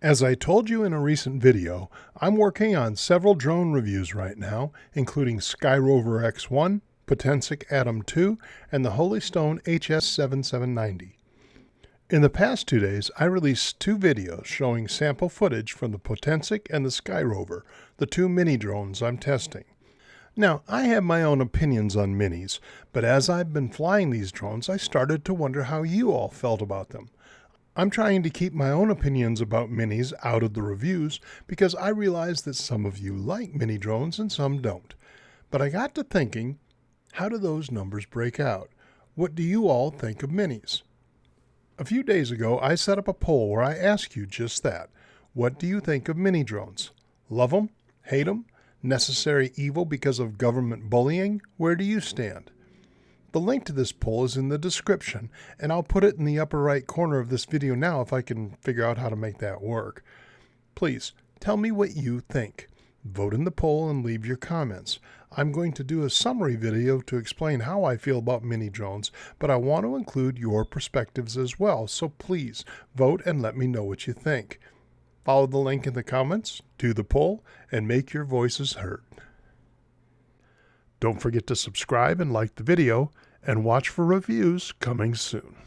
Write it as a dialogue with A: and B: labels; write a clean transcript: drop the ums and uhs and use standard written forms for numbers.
A: As I told you in a recent video, I'm working on several drone reviews right now, including Skyrover X1, Potensic Atom 2, and the Holystone HS7790. In the past 2 days, I released 2 videos showing sample footage from the Potensic and the Skyrover, the 2 mini drones I'm testing. Now, I have my own opinions on minis, but as I've been flying these drones, I started to wonder how you all felt about them. I'm trying to keep my own opinions about minis out of the reviews because I realize that some of you like mini drones and some don't. But I got to thinking, how do those numbers break out? What do you all think of minis? A few days ago, I set up a poll where I asked you just that. What do you think of mini drones? Love them? Hate them? Necessary evil because of government bullying? Where do you stand? The link to this poll is in the description, and I'll put it in the upper right corner of this video now if I can figure out how to make that work. Please, tell me what you think. Vote in the poll and leave your comments. I'm going to do a summary video to explain how I feel about mini drones, but I want to include your perspectives as well, so please vote and let me know what you think. Follow the link in the comments, do the poll, and make your voices heard. Don't forget to subscribe and like the video, and watch for reviews coming soon.